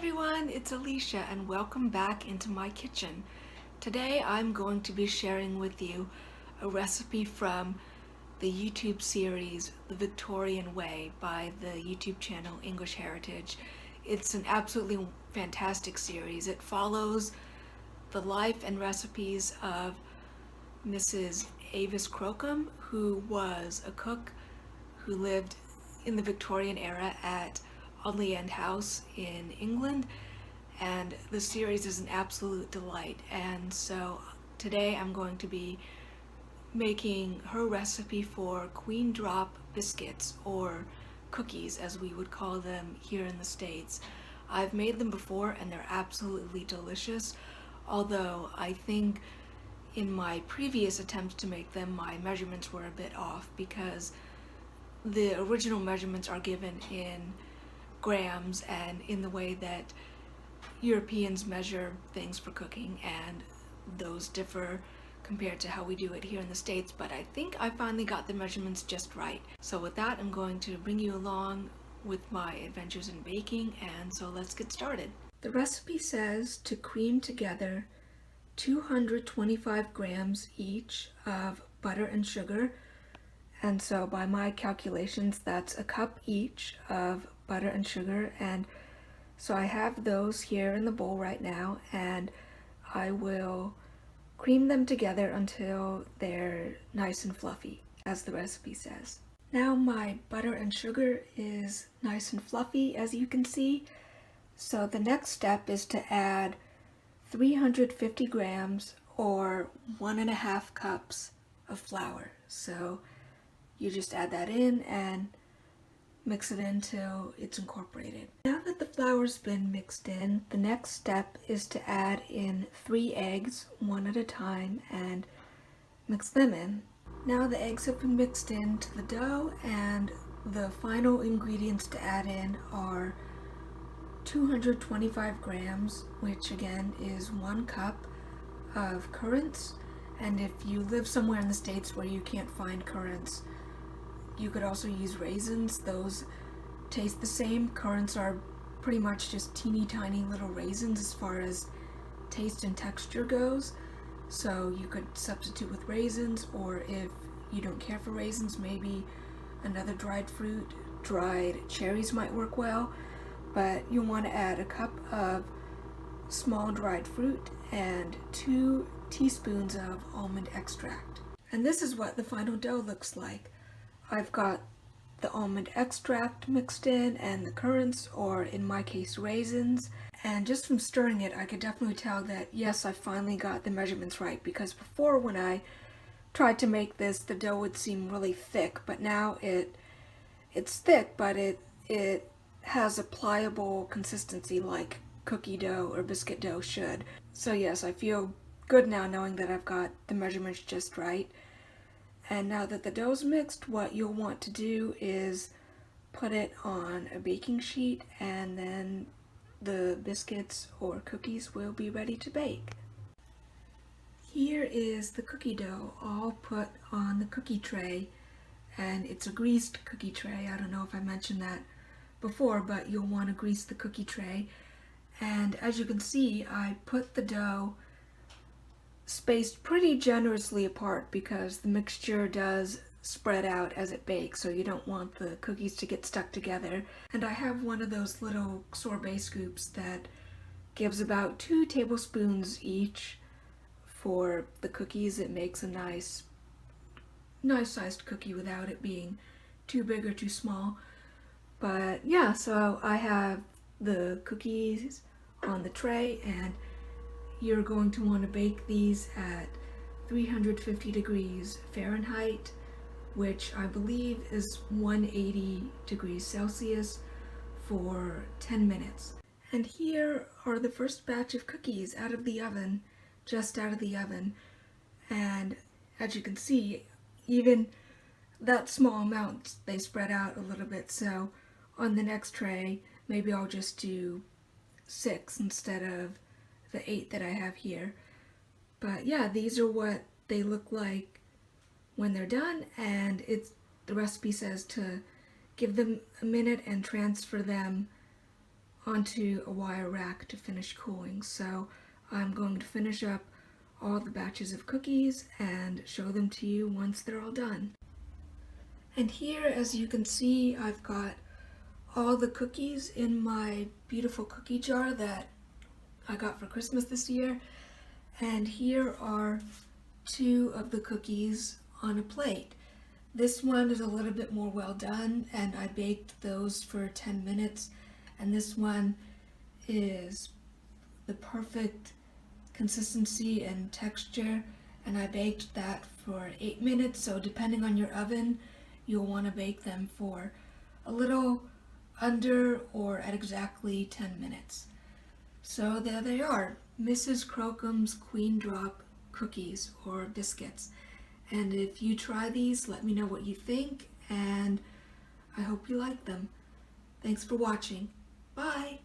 everyone, it's Alicia and welcome back into my kitchen. Today I'm going to be sharing with you a recipe from the YouTube series The Victorian Way by the YouTube channel English Heritage. It's an absolutely fantastic series. It follows the life and recipes of Mrs. Avis Crocombe, who was a cook who lived in the Victorian era at Audley End House in England, and the series is an absolute delight. And so today I'm going to be making her recipe for Queen Drop biscuits, or cookies as we would call them here in the States. I've made them before and they're absolutely delicious, although I think in my previous attempts to make them my measurements were a bit off, because the original measurements are given in grams and in the way that Europeans measure things for cooking, and those differ compared to how we do it here in the States, but I think I finally got the measurements just right. So with that, I'm going to bring you along with my adventures in baking, and so let's get started. The recipe says to cream together 225 grams each of butter and sugar, and so by my calculations that's a cup each of butter and sugar, and so I have those here in the bowl right now, and I will cream them together until they're nice and fluffy, as the recipe says. Now my butter and sugar is nice and fluffy, as you can see, so the next step is to add 350 grams or 1.5 cups of flour. So you just add that in and mix it until it's incorporated. Now that the flour's been mixed in, the next step is to add in 3 eggs, one at a time, and mix them in. Now the eggs have been mixed into the dough, and the final ingredients to add in are 225 grams, which again is 1 cup of currants, and if you live somewhere in the States where you can't find currants, you could also use raisins. Those taste the same. Currants are pretty much just teeny tiny little raisins as far as taste and texture goes, so you could substitute with raisins, or if you don't care for raisins, maybe another dried fruit. Dried cherries might work well, but you'll want to add a cup of small dried fruit and 2 teaspoons of almond extract. And this is what the final dough looks like. I've got the almond extract mixed in and the currants, or in my case raisins, and just from stirring it I could definitely tell that yes, I finally got the measurements right, because before when I tried to make this the dough would seem really thick, but now it's thick, but it has a pliable consistency like cookie dough or biscuit dough should. So yes, I feel good now knowing that I've got the measurements just right. And now that the dough's mixed, what you'll want to do is put it on a baking sheet, and then the biscuits or cookies will be ready to bake. Here is the cookie dough all put on the cookie tray, and it's a greased cookie tray. I don't know if I mentioned that before, but you'll want to grease the cookie tray. And as you can see, I put the dough spaced pretty generously apart because the mixture does spread out as it bakes, so you don't want the cookies to get stuck together. And I have one of those little sorbet scoops that gives about 2 tablespoons each for the cookies. It makes a nice sized cookie without it being too big or too small. But yeah, so I have the cookies on the tray, and you're going to want to bake these at 350 degrees Fahrenheit, which I believe is 180 degrees Celsius, for 10 minutes. And here are the first batch of cookies out of the oven, just out of the oven. And as you can see, even that small amount, they spread out a little bit, so on the next tray, maybe I'll just do 6 instead of the 8 that I have here. But yeah, these are what they look like when they're done, and the recipe says to give them a minute and transfer them onto a wire rack to finish cooling. So I'm going to finish up all the batches of cookies and show them to you once they're all done. And here, as you can see, I've got all the cookies in my beautiful cookie jar that I got for Christmas this year. And here are 2 of the cookies on a plate. This one is a little bit more well done, and I baked those for 10 minutes. And this one is the perfect consistency and texture, and I baked that for 8 minutes. So depending on your oven, you'll want to bake them for a little under or at exactly 10 minutes. So there they are, Mrs. Crocombe's Queen Drop cookies or biscuits. And if you try these, let me know what you think, and I hope you like them. Thanks for watching. Bye!